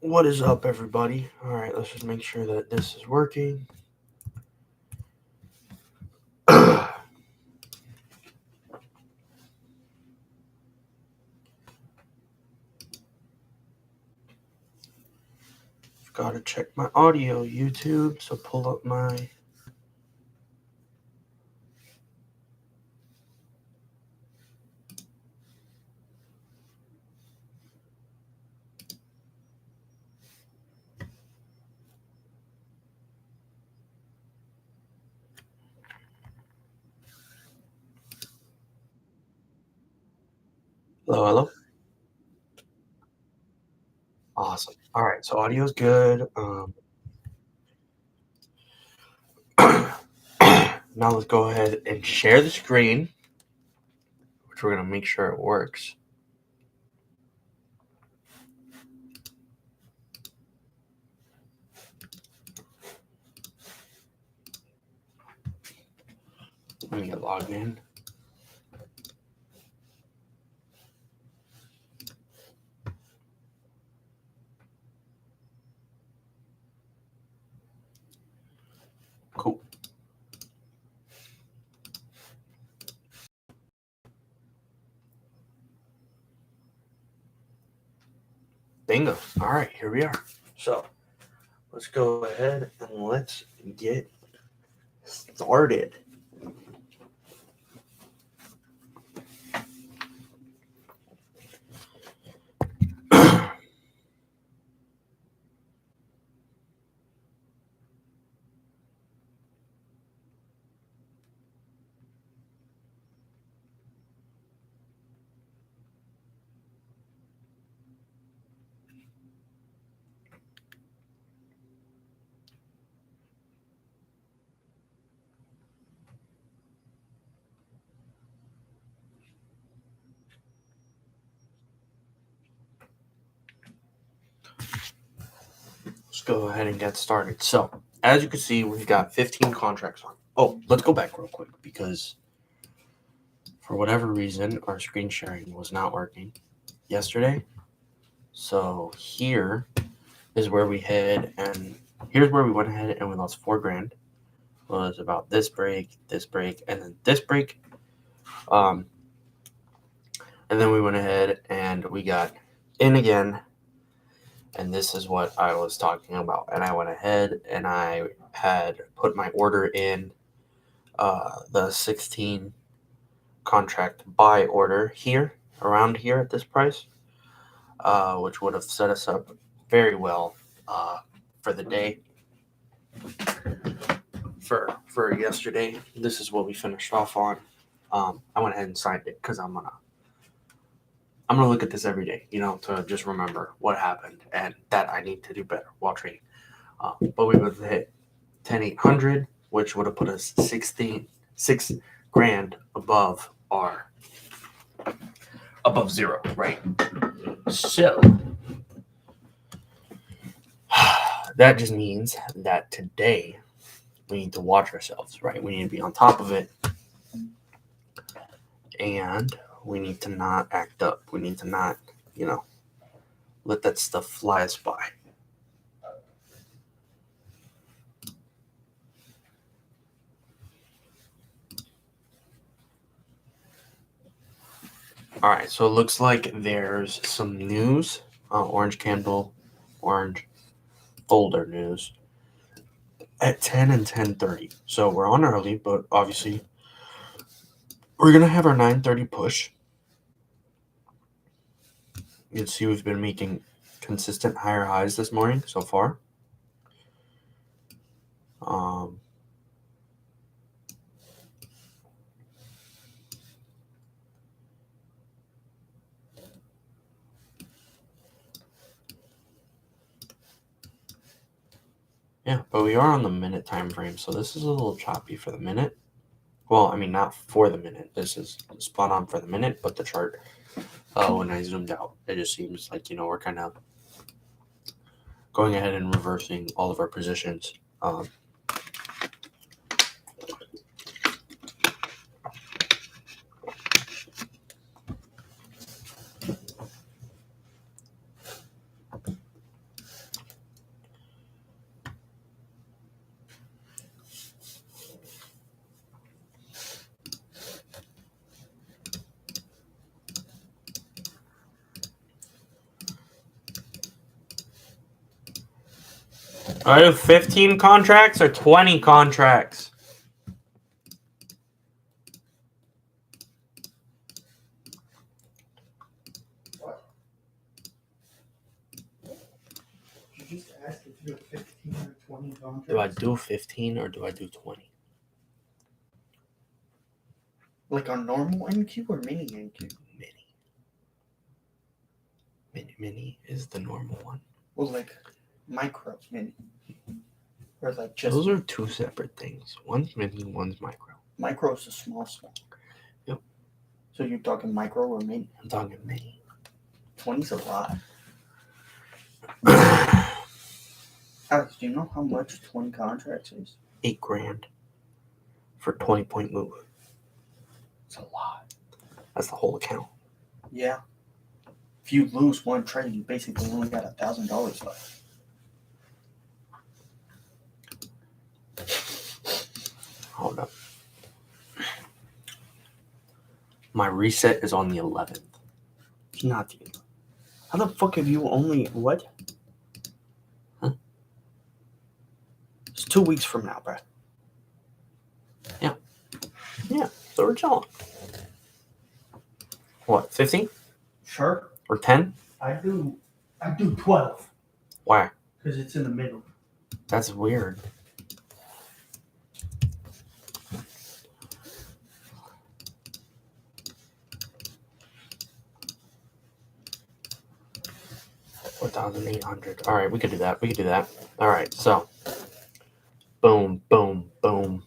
What is up, everybody? All right, let's just make sure that this is working. Got to check my audio, YouTube. So pull up my. Hello, hello. Awesome. All right, so audio's good. Now let's go ahead and share the screen, which we're gonna make sure it works. Let me get logged in. Cool. Bingo. All right, here we are. So let's go ahead and let's get started. Let's go ahead and get started. So, as you can see, we've got 15 contracts on. Oh, let's go back real quick because for whatever reason, our screen sharing was not working yesterday. So here is where we head, and here's where we went ahead and we lost $4,000. Was about this break, and then this break. And then we went ahead and we got in again. And this is what I was talking about. And I went ahead and I had put my order in the 16 contract buy order here, around here at this price, which would have set us up very well for the day. For yesterday, this is what we finished off on. I went ahead and signed it because I'm gonna look at this every day, to just remember what happened and that I need to do better while trading. But we would have hit 10,800, which would have put us $6,000 above zero, right? So that just means that today we need to watch ourselves, right? We need to be on top of it, and we need to not act up. We need to not, let that stuff fly us by. All right, so it looks like there's some news. Orange candle, orange folder news at 10 and 10:30. So we're on early, but obviously we're gonna have our 9:30 push. You can see we've been making consistent higher highs this morning so far. Yeah, but we are on the minute time frame, so this is a little choppy for the minute. Well, I mean, not for the minute. This is spot on for the minute, but the chart, when I zoomed out, it just seems like, we're kind of going ahead and reversing all of our positions. I have 15 contracts or 20 contracts. What? You just asked if you have 15 or 20 contracts. Do I do 15 or do I do 20? Like a normal NQ or mini NQ? Mini is the normal one. Well, like micro mini. Or like just. Those are two separate things. One's mini, one's micro. Micro is a small. Yep. So you're talking micro or mini? I'm talking mini. 20's a lot. Alex, do you know how much 20 contracts is? $8,000 for 20-point move. It's a lot. That's the whole account. Yeah. If you lose one trade, you basically only got $1,000 left. Hold up. My reset is on the 11th. It's not the 11th. How the fuck have you only what? Huh? It's 2 weeks from now, bro. Yeah, so we're chilling. What, 15? Sure. Or 10? I do 12. Why? Because it's in the middle. That's weird. $4,800. All right, we could do that. All right, so boom, boom, boom.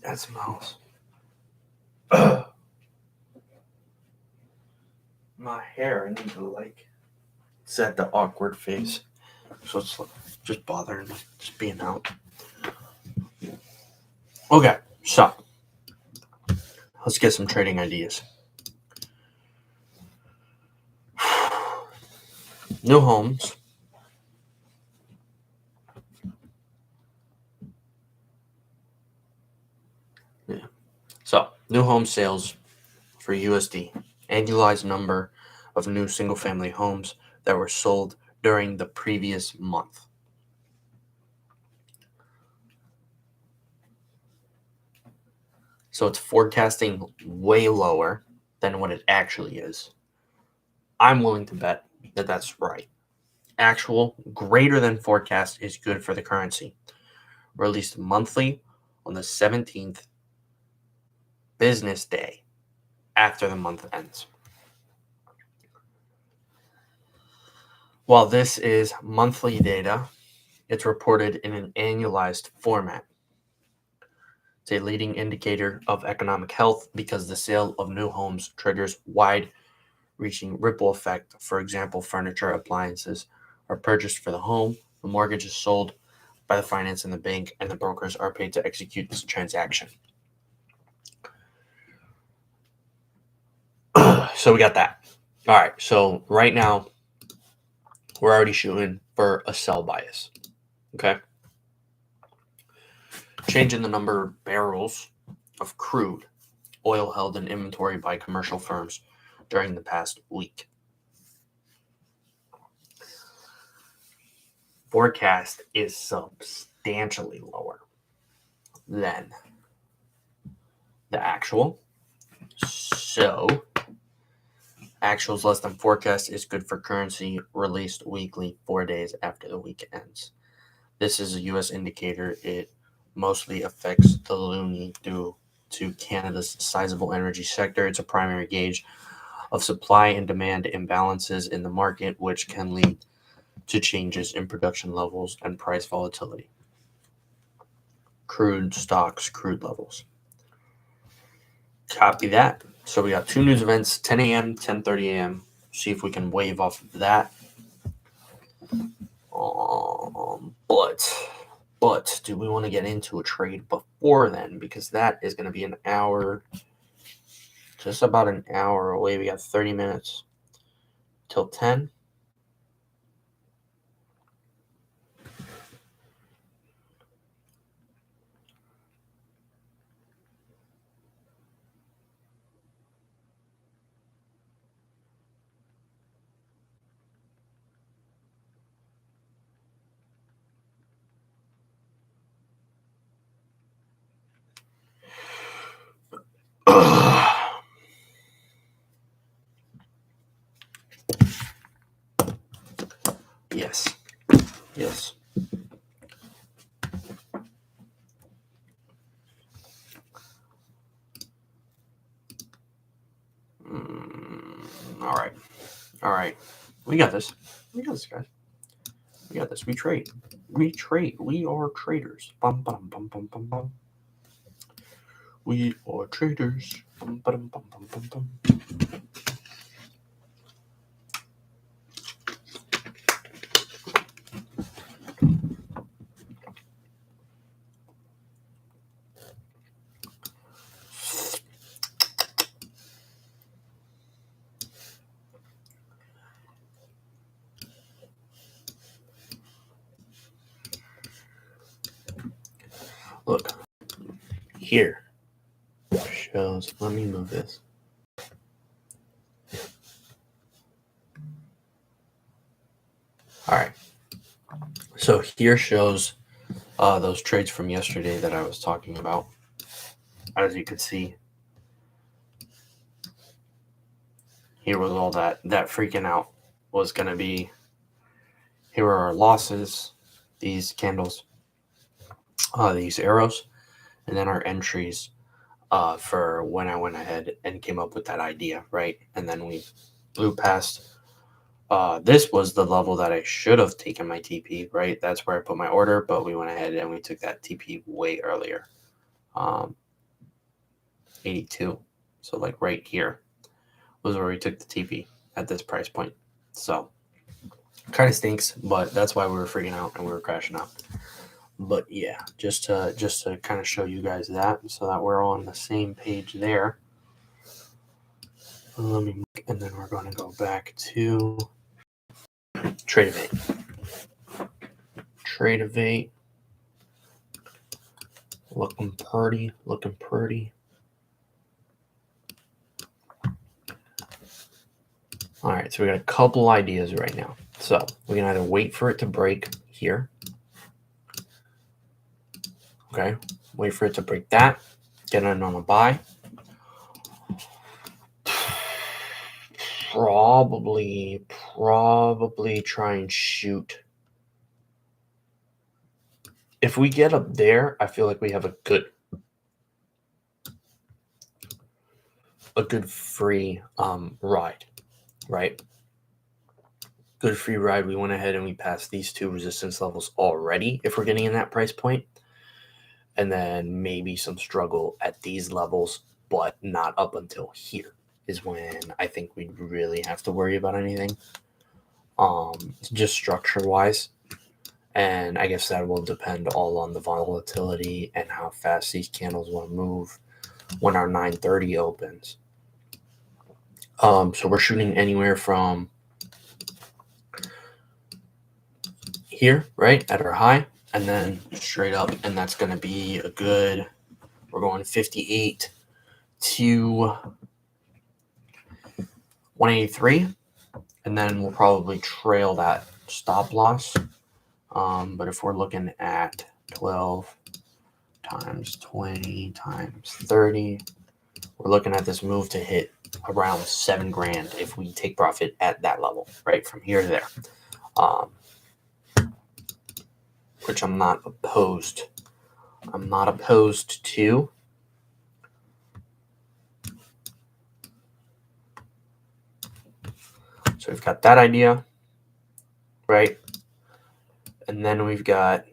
That smells. My hair, I need to like set the awkward face. So it's like just bothering me, just being out. Okay, so let's get some trading ideas. New homes. Yeah. So new home sales for USD. Annualized number of new single-family homes that were sold during the previous month. So it's forecasting way lower than what it actually is. I'm willing to bet that that's right. Actual greater than forecast is good for the currency. Released monthly on the 17th business day after the month ends. While this is monthly data, it's reported in an annualized format. It's a leading indicator of economic health because the sale of new homes triggers wide-reaching ripple effect. For example, furniture, appliances are purchased for the home, the mortgage is sold by the finance and the bank, and the brokers are paid to execute this transaction. So we got that. All right, so right now, we're already shooting for a sell bias, okay? Changing the number of barrels of crude oil held in inventory by commercial firms during the past week. Forecast is substantially lower than the actual. So, actuals less than forecast is good for currency released weekly 4 days after the week ends. This is a U.S. indicator. It mostly affects the loonie due to Canada's sizable energy sector. It's a primary gauge of supply and demand imbalances in the market, which can lead to changes in production levels and price volatility. Crude stocks, crude levels. Copy that. So we got two news events, 10 a.m., 10:30 a.m. See if we can wave off of that. But do we want to get into a trade before then? Because that is going to be an hour just about an hour away. We got 30 minutes till 10. Yes. Yes. All right. All right. We got this. We got this, guys. We got this. We trade. We trade. We are traders. Bum, bum, bum, bum, bum, bum. We are traders. Bum, bum, bum, bum, bum, bum. Look. Here shows. Let me move this. All right. So here shows those trades from yesterday that I was talking about. As you can see, here was all that freaking out was going to be. Here are our losses, these candles, these arrows, and then our entries for when I went ahead and came up with that idea, right? And then we blew past. This was the level that I should have taken my TP, right? That's where I put my order, but we went ahead and we took that TP way earlier. 82. So like right here was where we took the TP at this price point. So kind of stinks, but that's why we were freaking out and we were crashing out. But yeah, just to kind of show you guys that so that we're on the same page there. Let me, and then we're going to go back to Tradeovate. Tradeovate. Looking pretty. Looking pretty. All right, so we got a couple ideas right now. So we can either wait for it to break here. Okay, wait for it to break that. Get in on a buy. Probably try and shoot. If we get up there, I feel like we have a good free ride, right? Good free ride. We went ahead and we passed these two resistance levels already if we're getting in that price point. And then maybe some struggle at these levels, but not up until here is when I think we'd really have to worry about anything. Just structure-wise. And I guess that will depend all on the volatility and how fast these candles want to move when our 930 opens. So we're shooting anywhere from here, right, at our high, and then straight up, and that's going to be a good, we're going 58 to 183, and then we'll probably trail that stop loss. But if we're looking at 12 times 20 times 30, we're looking at this move to hit around $7,000 if we take profit at that level, right, from here to there. Which I'm not opposed. I'm not opposed to. So we've got that idea, right? And then we've got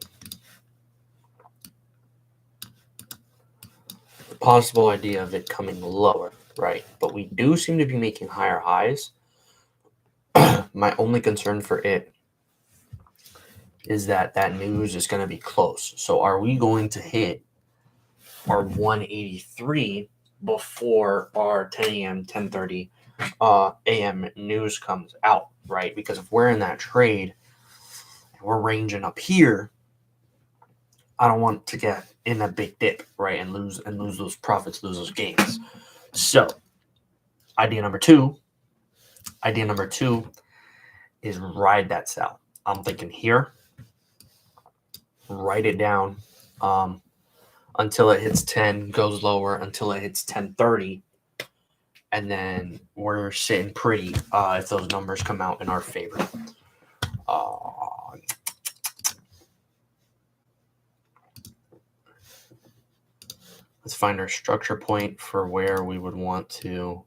the possible idea of it coming lower, right? But we do seem to be making higher highs. My only concern for it is that news is going to be close. So are we going to hit our 183 before our 10 a.m., 10:30 a.m. news comes out, right? Because if we're in that trade and we're ranging up here, I don't want to get in a big dip, right, and lose those profits, lose those gains. So, idea number two is ride that sell. I'm thinking here, write it down until it hits 10, goes lower until it hits 10:30, and then we're sitting pretty if those numbers come out in our favor. Let's find our structure point for where we would want to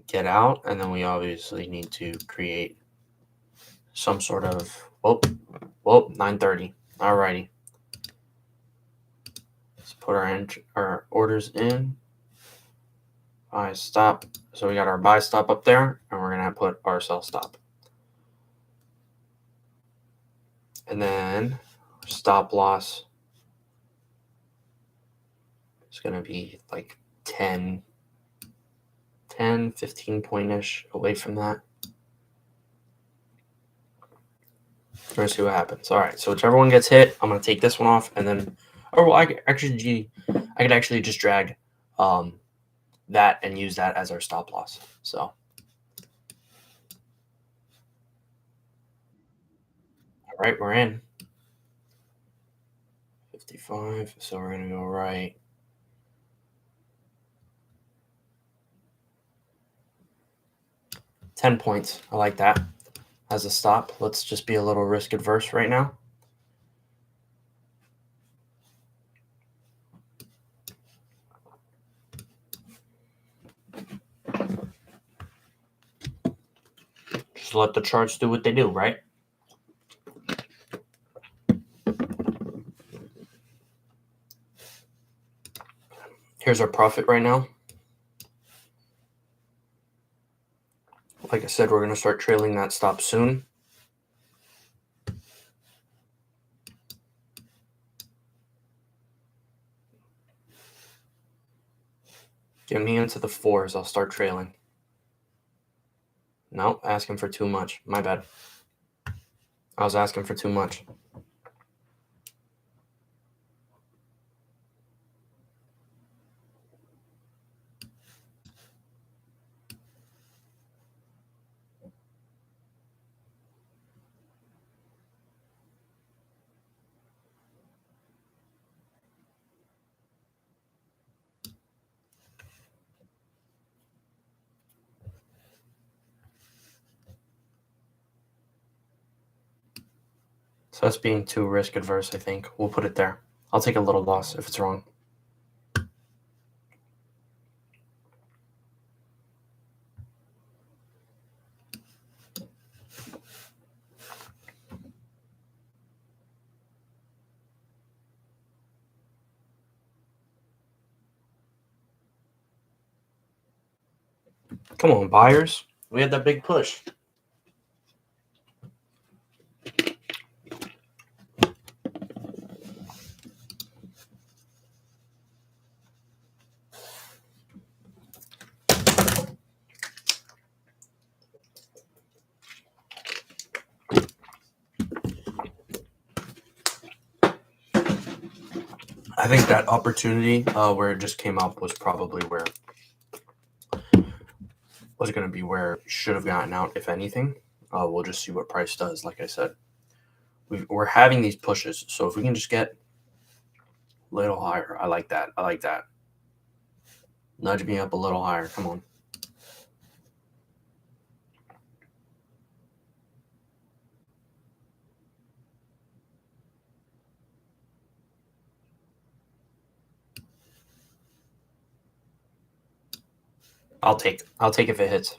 get out, and then we obviously need to create some sort of 9:30. Alrighty, let's put our orders in. Buy stop. So we got our buy stop up there, and we're gonna put our sell stop, and then stop loss is gonna be like 10, 15 point-ish away from that. We're gonna see what happens. All right, so whichever one gets hit, I'm gonna take this one off, and then, I could actually just drag that and use that as our stop loss. So, all right, we're in 55. So we're gonna go right. $10. I like that as a stop. Let's just be a little risk adverse right now. Just let the charts do what they do, right? Here's our profit right now. Like I said, we're going to start trailing that stop soon. Get me into the fours. I'll start trailing. Nope, asking for too much. My bad. I was asking for too much. So that's being too risk adverse, I think. We'll put it there. I'll take a little loss if it's wrong. Come on, buyers. We had that big push. I think that opportunity where it just came up was probably where was going to be where it should have gotten out, if anything. We'll just see what price does. Like I said, we're having these pushes, so if we can just get a little higher, I like that. I like that. Nudge me up a little higher. Come on. I'll take if it hits.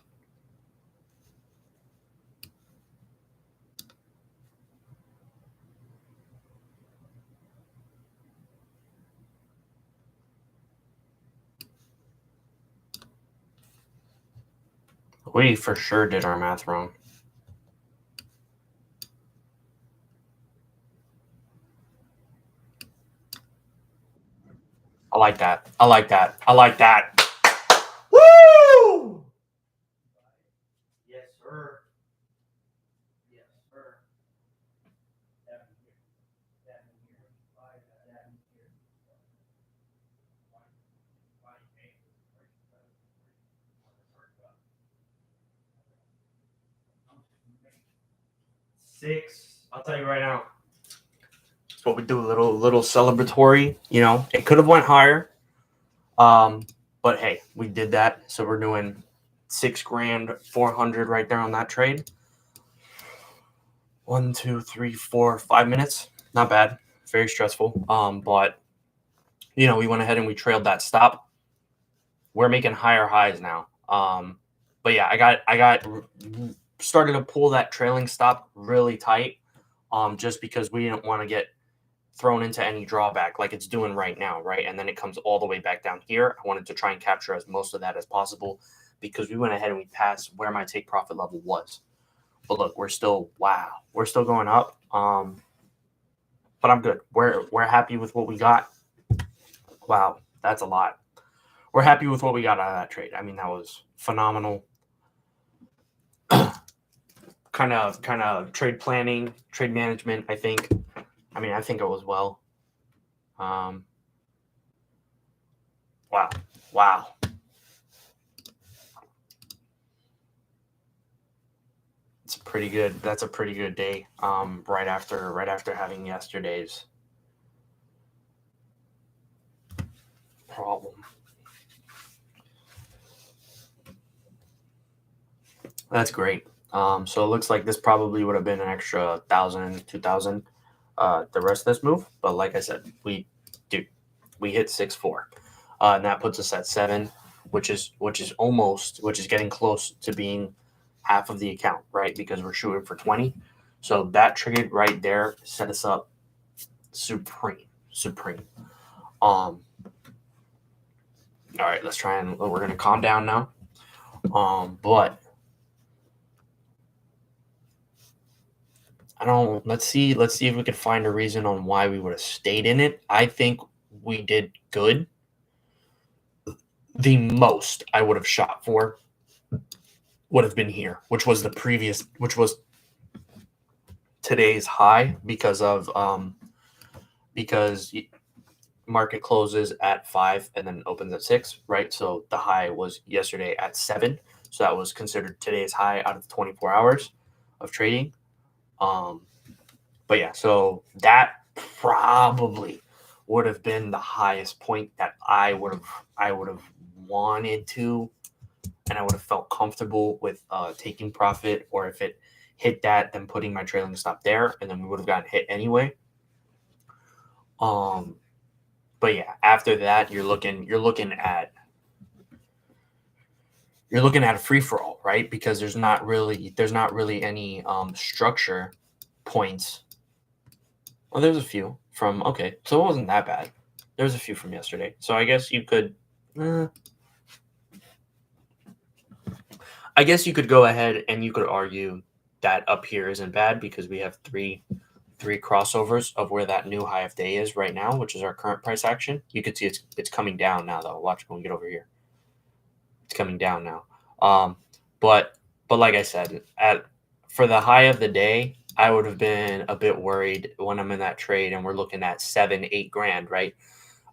We for sure did our math wrong. I like that. I like that. I like that. Woo! Yes, sir. Yes, sir. Six. I'll tell you right now. That's what we do. A little celebratory. You know, it could have went higher. But hey, we did that. So we're doing 6,400 right there on that trade. 1, 2, 3, 4, 5 minutes. Not bad. Very stressful. But you know, we went ahead and we trailed that stop. We're making higher highs now. But yeah, I got started to pull that trailing stop really tight. Just because we didn't want to get thrown into any drawback like it's doing right now, right? And then it comes all the way back down here. I wanted to try and capture as most of that as possible because we went ahead and we passed where my take profit level was. But look, we're still going up. But I'm good. We're happy with what we got. Wow, that's a lot. We're happy with what we got out of that trade. I mean, that was phenomenal. kind of trade planning, trade management. I think it was well. Wow. That's a pretty good day. Right after having yesterday's problem. That's great. So it looks like this probably would have been an extra 1,000, 2,000 the rest of this move. But like I said, we hit 6.4. And that puts us at 7, which is getting close to being half of the account, right? Because we're shooting for 20. So that trade right there set us up supreme. All right, let's try and we're gonna calm down now. But I don't. Let's see if we could find a reason on why we would have stayed in it. I think we did good. The most I would have shot for would have been here, which was today's high because market closes at 5 and then opens at 6, right? So the high was yesterday at 7, so that was considered today's high out of 24 hours of trading. But yeah, so that probably would have been the highest point that I would have wanted to, and I would have felt comfortable with taking profit, or if it hit that, then putting my trailing stop there, and then we would have gotten hit anyway. But yeah, after that, you're looking at a free for all, right? Because there's not really any structure points. Well, there's a few from so it wasn't that bad. There was a few from yesterday, so I guess you could. I guess you could go ahead and you could argue that up here isn't bad because we have three crossovers of where that new high of day is right now, which is our current price action. You can see it's coming down now though. Watch when we get over here. It's coming down now. But like I said, for the high of the day, I would have been a bit worried when I'm in that trade and we're looking at 7, 8 grand, right?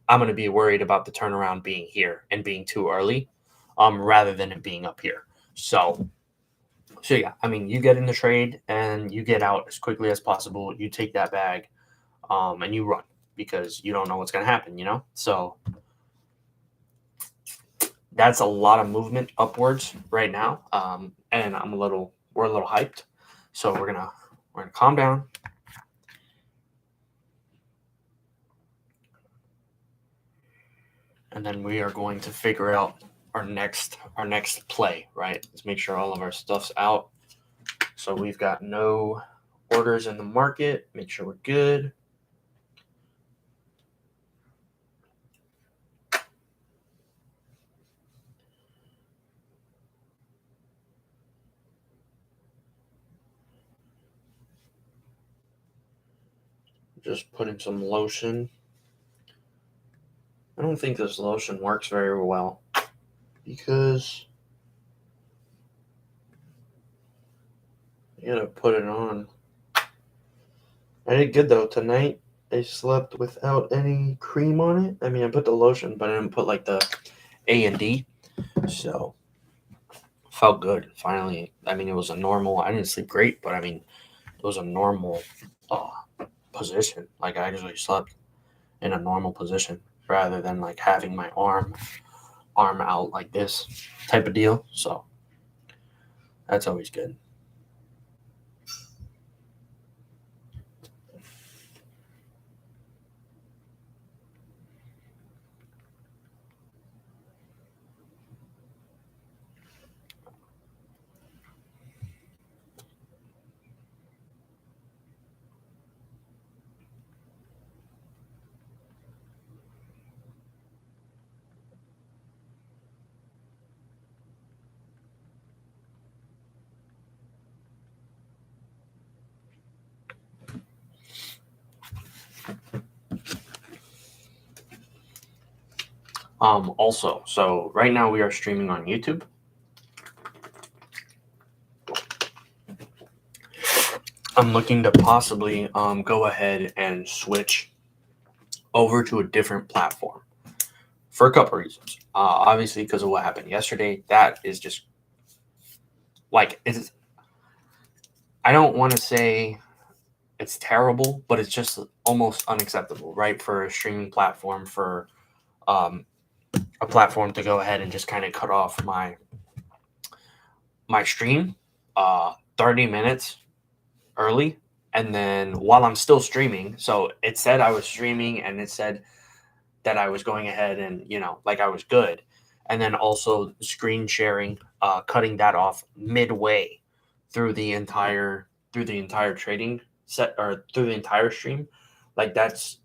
I'm going to be worried about the turnaround being here and being too early, rather than it being up here. So yeah, I mean, you get in the trade and you get out as quickly as possible. You take that bag, and you run because you don't know what's going to happen, you know? So that's a lot of movement upwards right now. And we're a little hyped. So we're going to calm down. And then we are going to figure out our next play, right? Let's make sure all of our stuff's out. So we've got no orders in the market. Make sure we're good. Just put in some lotion. I don't think this lotion works very well because you gotta put it on. I did good though. Tonight I slept without any cream on it. I mean, I put the lotion, but I didn't put like the A&D. So felt good. Finally, I mean, it was a normal. I didn't sleep great, but I mean, it was a normal position. Like I actually slept in a normal position rather than like having my arm out like this type of deal. So that's always good. Also, so right now we are streaming on YouTube. I'm looking to possibly go ahead and switch over to a different platform for a couple reasons. Obviously, because of what happened yesterday, that is just like it's. I don't want to say it's terrible, but it's just almost unacceptable, right? For a streaming platform, for a platform to go ahead and just kind of cut off my stream 30 minutes early, and then while I'm still streaming. So it said I was streaming, and it said that I was going ahead and like I was good, and then also screen sharing, cutting that off midway through the entire trading set, or through the entire stream. Like that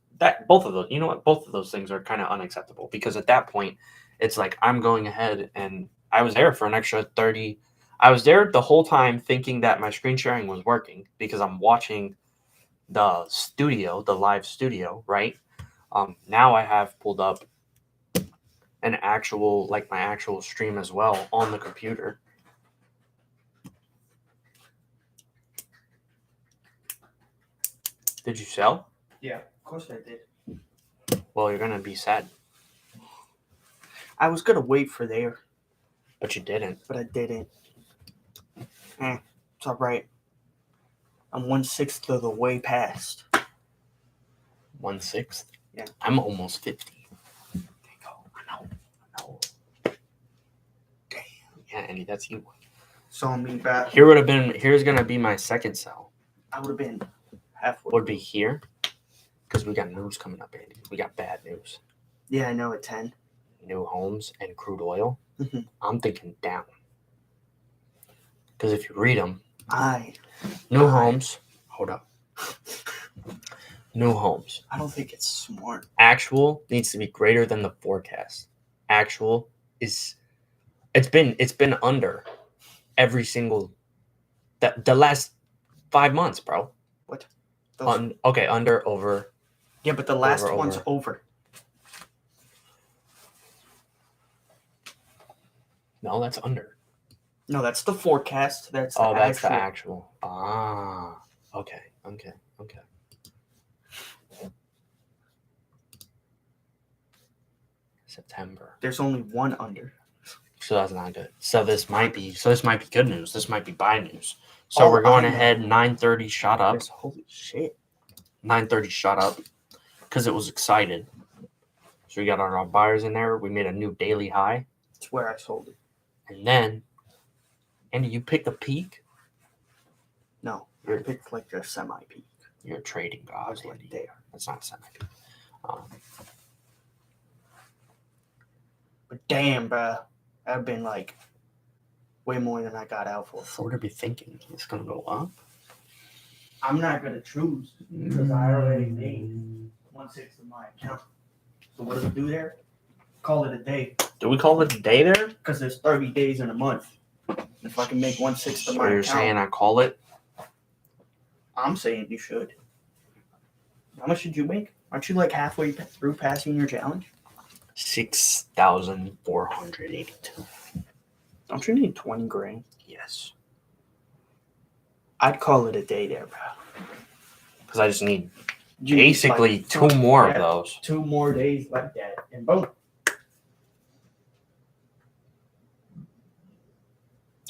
both of those, you know what, both of those things are kind of unacceptable, because at that point it's like I'm going ahead, and I was there for an extra 30. I was there the whole time thinking that my screen sharing was working because I'm watching the live studio, right? Now I have pulled up an actual, like my actual stream as well on the computer. Did you sell? Yeah, of course I did. Well, you're gonna be sad, I was gonna wait for there, but you didn't. but I didn't. It's all right. I'm 1/6 of the way past. 1/6. Yeah. I'm almost 50. There you go. I know. Damn. Yeah, Andy, that's you. So me back. Here's gonna be my second sell. I would have been halfway. Would be here, because we got news coming up, Andy. We got bad news. Yeah, I know, at 10. New homes and crude oil. Mhm. I'm thinking down. Because if you read them, new homes. Hold up. New homes. I don't think it's smart. Actual needs to be greater than the forecast. Actual is it's been under every single the last 5 months, bro. What? Okay, under, over. Yeah, but the last over, one's over. No, that's under. No, that's the forecast. That's the that's actual. the actual. Okay. September. There's only one under. So that's not good. So this might be good news. This might be buy news. So we're going ahead. 9:30 shot up. Holy shit. 9:30 shot up because it was excited. So we got our buyers in there. We made a new daily high. That's where I sold it. And then, Andy, you picked a peak? No, I picked like a semi-peak. You're a trading god. I was like there. That's not a semi-peak. But damn, bro. That would have been like way more than I got out for. So what are we thinking? It's going to go up? I'm not going to choose because I already made 1/6 of my account. So what do we do there? Call it a day. Do we call it a day there? Because there's 30 days in a month. If I can make 1/6 of my account. So you're saying I call it? I'm saying you should. How much did you make? Aren't you like halfway through passing your challenge? $6,482. Don't you need 20 grand? Yes. I'd call it a day there, bro. Because I just need You need, basically like, two more of those. 2 more days like that, and boom.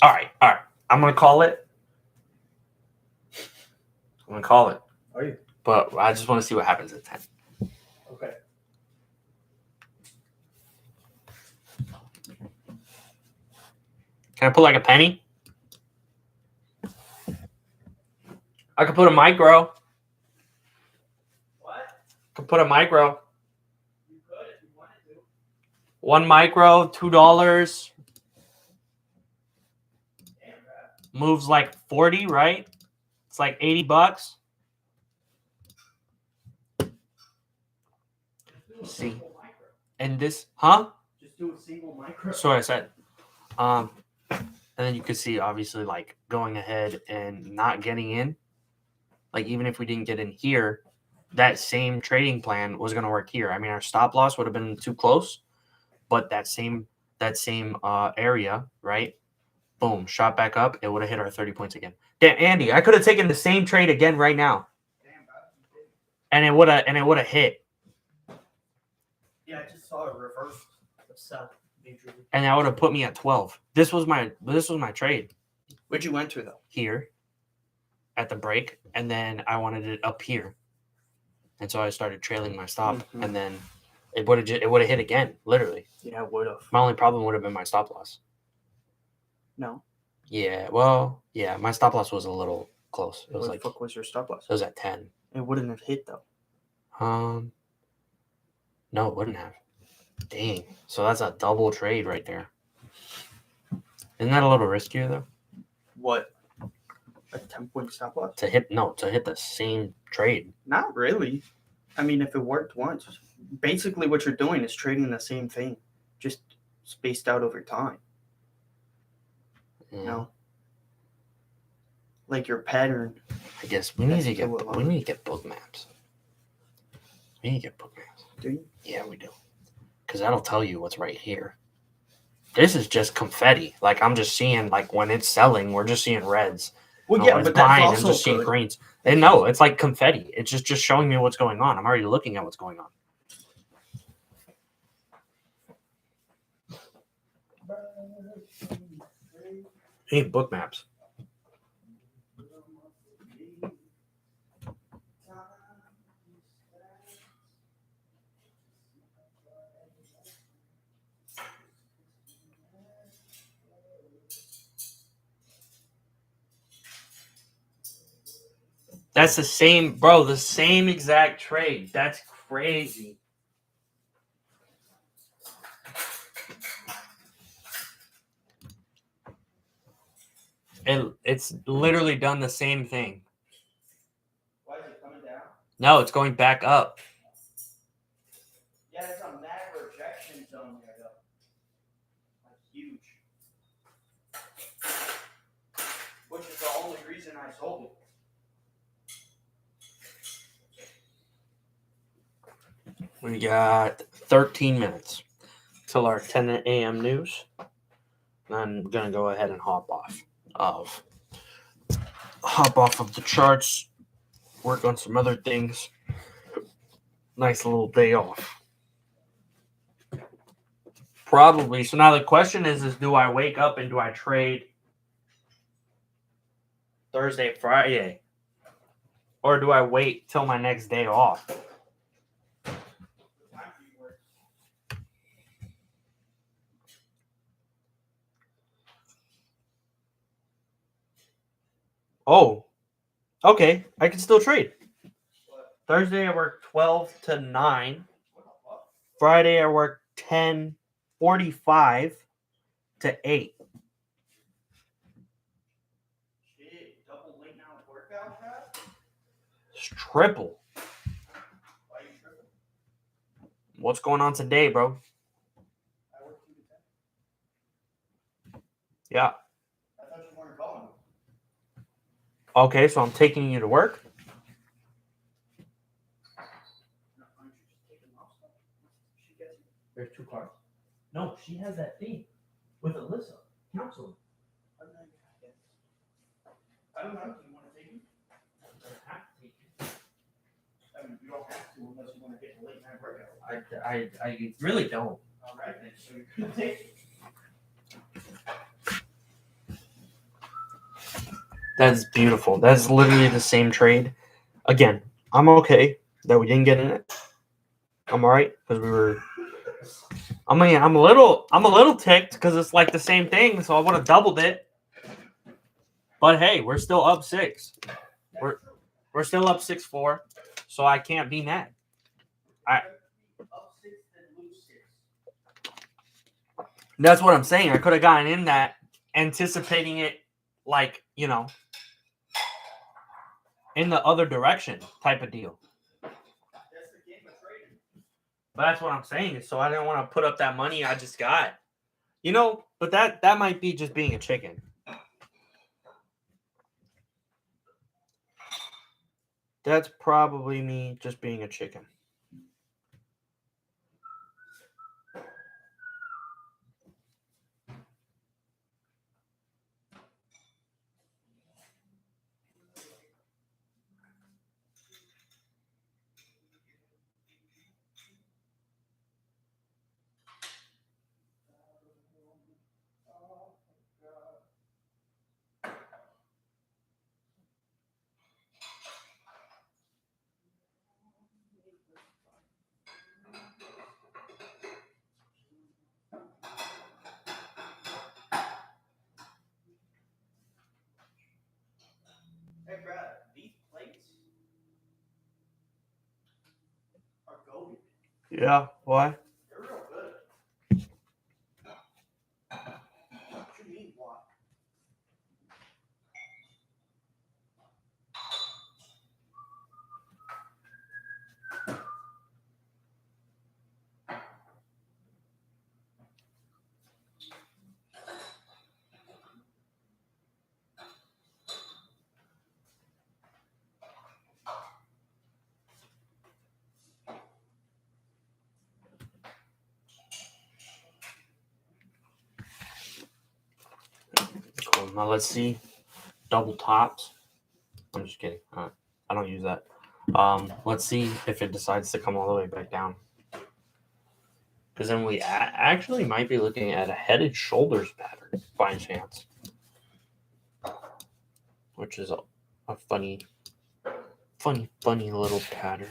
All right. I'm going to call it. Are you? But I just want to see what happens at 10. Okay. Can I put like a penny? I could put a micro. What? I could put a micro. You could if you wanted to. 1 micro, $2. Damn, bro. Moves like 40, right? It's like $80. See. And this, huh? Just do a single micro. That's what I said. And then you could see, obviously, like going ahead and not getting in. Like even if we didn't get in here, that same trading plan was going to work here. I mean, our stop loss would have been too close, but that same area, right? Boom, shot back up. It would have hit our 30 points again. Damn, Andy, I could have taken the same trade again right now. Damn, bro. And it would have hit. Yeah, I just saw it reverse the sell. And that would have put me at 12. This was my trade Where'd you enter though? here at the break, and then I wanted it up here. And so I started trailing my stop, and then it would have hit again, literally. Yeah, it would have. My only problem would have been my stop loss. No. Yeah, well, yeah, my stop loss was a little close. It was What the fuck was your stop loss? It was at 10. It wouldn't have hit though. No, it wouldn't have. Dang. So that's a double trade right there. Isn't that a little riskier though? What? A 10-point stop loss? To hit the same trade. Not really. I mean, if it worked once, basically what you're doing is trading the same thing, just spaced out over time. You know, like your pattern. I guess we need to get book maps. We need to get book maps. Do you? Yeah, we do. Because that'll tell you what's right here. This is just confetti. Like I'm just seeing, like when it's selling, we're just seeing reds. Well, yeah, but that's also just seeing greens. And no, it's like confetti. It's just showing me what's going on. I'm already looking at what's going on. Hey, book maps. That's the same, bro, the same exact trade. That's crazy. It's literally done the same thing. Why is it coming down? No, it's going back up. Yeah, it's a mad rejection zone there, though. Like, huge. Which is the only reason I sold it. We got 13 minutes till our 10 a.m. news. I'm going to go ahead and hop off of the charts, work on some other things. Nice little day off. Probably. So now the question is do I wake up and do I trade Thursday, Friday? Or do I wait till my next day off? Oh, okay. I can still trade. Thursday, I work 12 to 9. Friday, I work 10:45 to 8. Shit, double late now workout, bro? It's triple. Why are you tripping? What's going on today, bro? I work 2 to 10. Yeah. I thought you weren't going. Okay, so I'm taking you to work. No, aren't you just taking off stuff? She gets you. There's cards. No, she has that thing with Alyssa, counseling. I don't know. Do you want to take it? I have to take it. I mean, you don't have to unless you want to get a late night workout. I really don't. All right, then. So you're going to take it. That's beautiful. That's literally the same trade. Again, I'm okay that we didn't get in it. I'm all right because we were. I mean, I'm a little ticked because it's like the same thing. So I would have doubled it. But hey, we're still up 6. We're still up 6-4. So I can't be mad. Up 6, then lose 6. That's what I'm saying. I could have gotten in that, anticipating it, like, you know, in the other direction type of deal. That's the game of trading. But that's what I'm saying. So I didn't want to put up that money I just got. You know, but that might be just being a chicken. That's probably me just being a chicken. Hey, Brad, these plates are golden. Yeah, why? They're real good. What you mean, why? Cool. Now let's see. Double tops. I'm just kidding. I don't use that. Let's see if it decides to come all the way back down. Because then we actually might be looking at a head and shoulders pattern by chance. Which is a funny little pattern.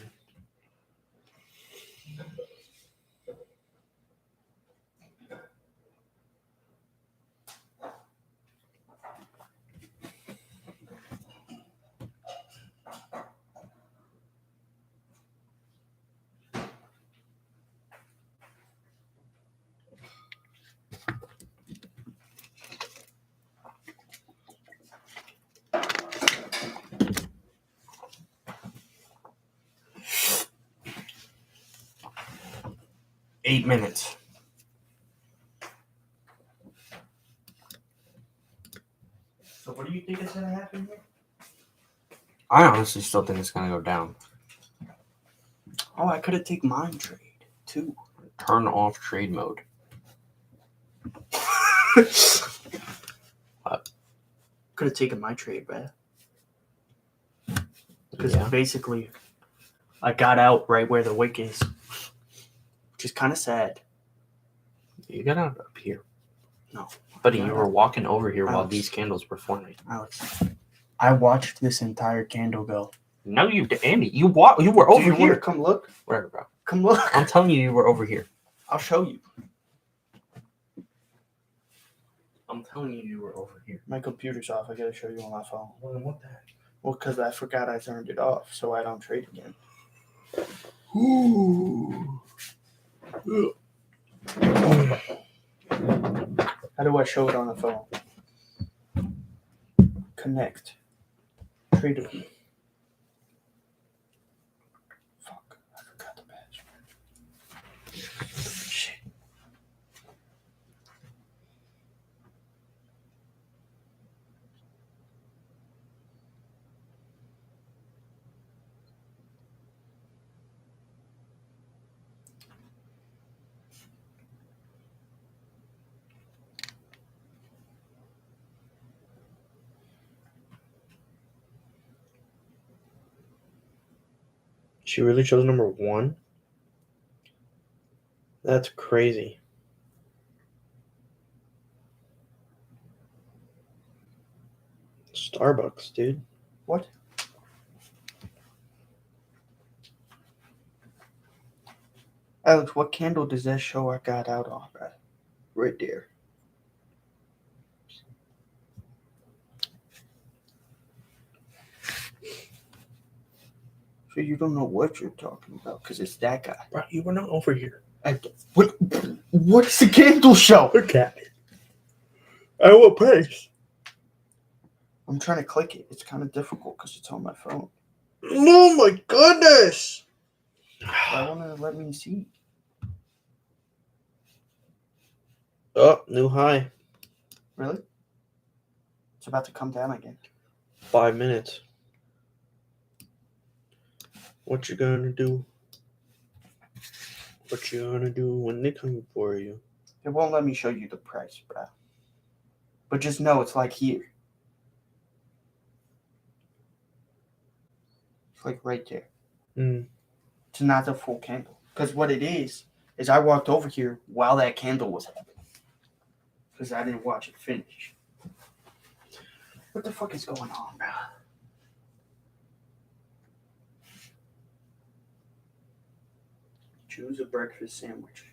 Eight minutes. So what do you think is going to happen here? I honestly still think it's going to go down. Oh, I could have taken mine trade, too. Turn off trade mode. Could have taken my trade, Brad. Because Yeah. basically, I got out right where the wick is. Which is kind of sad. You got out up here. No. Buddy, you were walking over here while Alex. these candles were forming. Alex, I watched this entire candle go. No, you did, Andy. You were Do over you here. want to come look? Whatever, bro. Come look. I'm telling you, you were over here. I'll show you. I'm telling you, you were over here. My computer's off. I gotta show you on my phone. Well, then what the heck? Well, because I forgot I turned it off, so I don't trade again. Ooh. How do I show it on the phone? Connect. Tradable. Fuck. I forgot the badge. Shit. She really chose number 1? That's crazy. Starbucks, dude. What? Alex, what candle does that show I got out on? Right there. So you don't know what you're talking about because it's that guy. Bro, you were not over here. What is the candle show? Look at it. At what pace? I'm trying to click it. It's kind of difficult because it's on my phone. Oh my goodness! I want to let me see. Oh, new high. Really? It's about to come down again. 5 minutes. What you gonna do? What you gonna do when they come for you? It won't let me show you the price, bro. But just know it's like here. It's like right there. It's not the full candle. Because what it is I walked over here while that candle was happening. Because I didn't watch it finish. What the fuck is going on, bro? Choose a breakfast sandwich.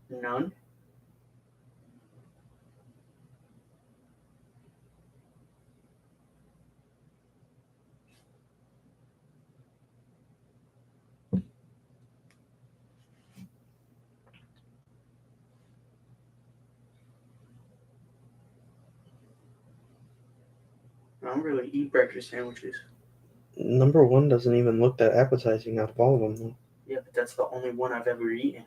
None? I don't really eat breakfast sandwiches. Number 1 doesn't even look that appetizing out of all of them, though. Yeah, but that's the only one I've ever eaten.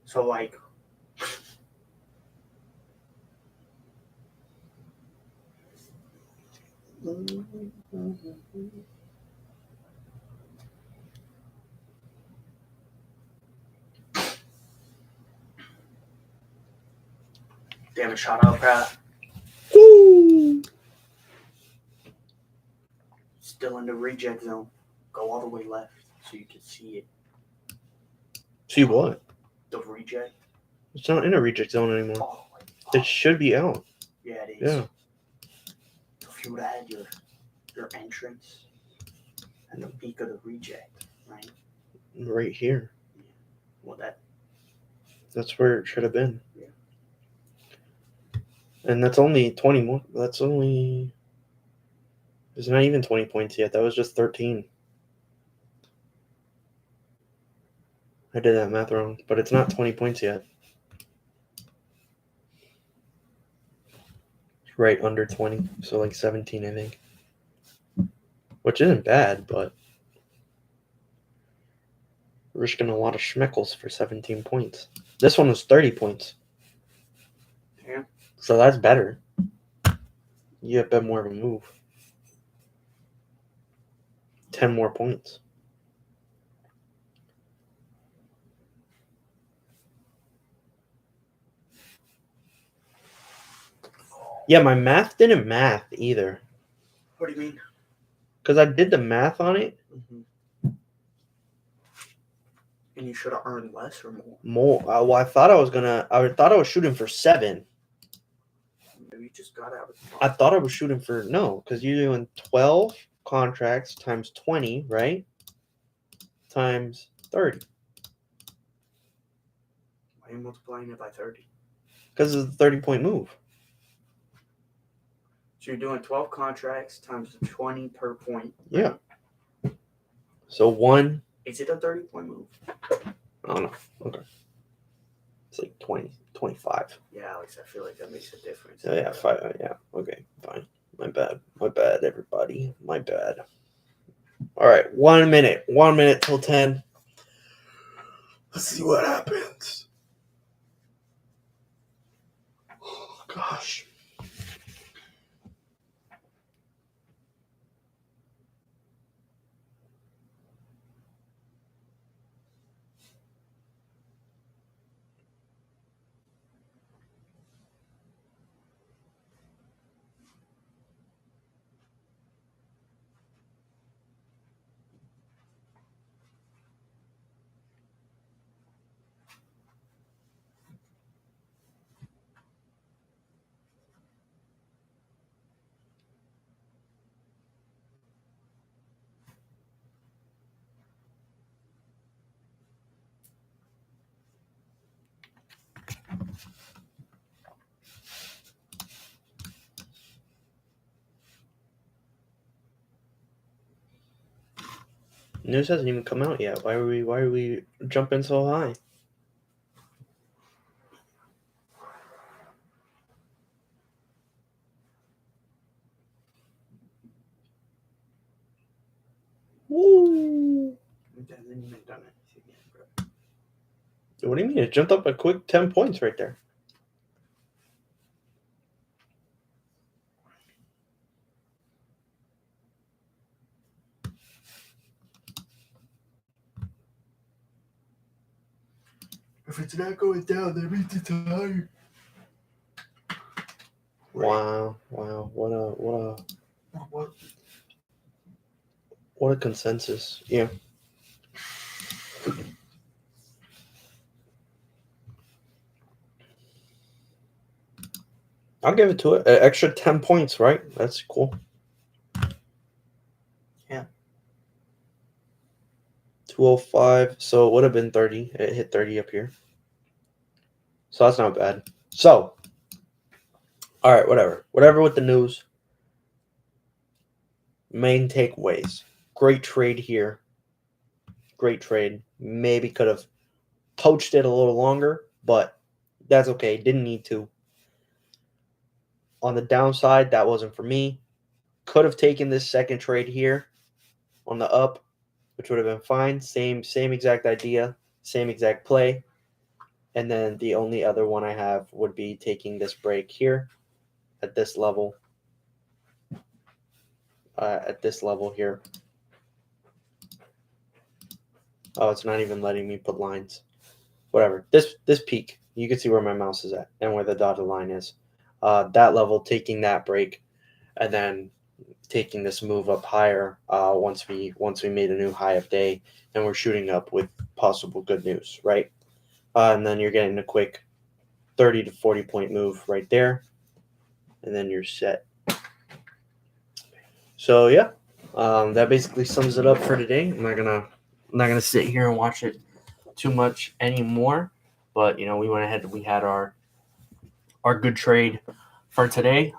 So, like... Damn it, shout out, bro. Woo! Still in the reject zone. Go all the way left so you can see it. See what? The reject. It's not in a reject zone anymore. All the way up. It should be out. Yeah, it is. Yeah. If you would have had your entrance at the peak of the reject, right? Right here. Well, that's where it should have been. Yeah. And that's only 20 more. That's only... It's not even 20 points yet. That was just 13. I did that math wrong, but it's not 20 points yet. It's right under 20, so like 17, I think. Which isn't bad, but risking a lot of schmeckles for 17 points. This one was 30 points. Yeah. So that's better. You have a bit more of a move. 10 more points. Yeah, my math didn't math either. What do you mean? Because I did the math on it. Mm-hmm. And you should have earned less or more. More. Well, I thought I was shooting for 7. Maybe you just got out of the I thought I was shooting for, no, because you're doing 12 contracts times 20, right? Times 30. Why are you multiplying it by 30? Because it's a 30-point move. So you're doing 12 contracts times 20 per point. Right? Yeah. So 1. Is it a 30-point move? I don't know. Okay. It's like 20, 25. Yeah, Alex, I feel like that makes a difference. Oh, yeah, 5. Yeah. Okay, fine. My bad. My bad, everybody. My bad. All right. 1 minute. 1 minute till 10. Let's see what happens. Oh, gosh. News hasn't even come out yet. Why are we jumping so high? Woo! It hasn't even done anything yet, bro. What do you mean? It jumped up a quick 10 points right there. If it's not going down, that means it's higher. Wow. What a consensus. Yeah. I'll give it to it. An extra 10 points, right? That's cool. Yeah. 205. So it would have been 30. It hit 30 up here. So that's not bad. So, all right, whatever. Whatever with the news. Main takeaways. Great trade here. Great trade. Maybe could have poached it a little longer, but that's okay. Didn't need to. On the downside, that wasn't for me. Could have taken this second trade here on the up, which would have been fine. Same exact idea, same exact play. And then the only other one I have would be taking this break here at this level. At this level here. Oh, it's not even letting me put lines. Whatever. This peak, you can see where my mouse is at and where the dotted line is. That level, taking that break, and then taking this move up higher once we made a new high of day, and we're shooting up with possible good news, right? And then you're getting a quick 30 to 40 point move right there, and then you're set. So yeah, that basically sums it up for today. I'm not gonna sit here and watch it too much anymore, but you know, we went ahead and we had our good trade for today.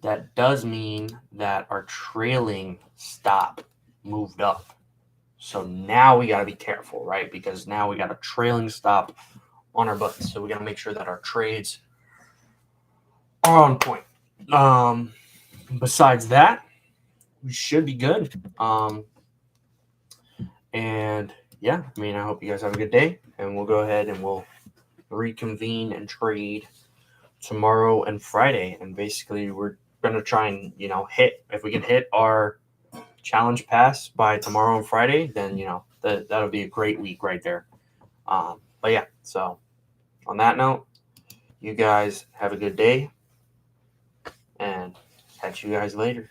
That does mean that our trailing stop moved up. So now we got to be careful, right? Because now we got a trailing stop on our butts. So we got to make sure that our trades are on point. Besides that, we should be good. And yeah, I mean, I hope you guys have a good day, and we'll go ahead and we'll reconvene and trade tomorrow and Friday. And basically, we're going to try and, you know, if we can hit our challenge pass by tomorrow and Friday, then, you know, that'll be a great week right there. But yeah, so on that note, you guys have a good day, and catch you guys later.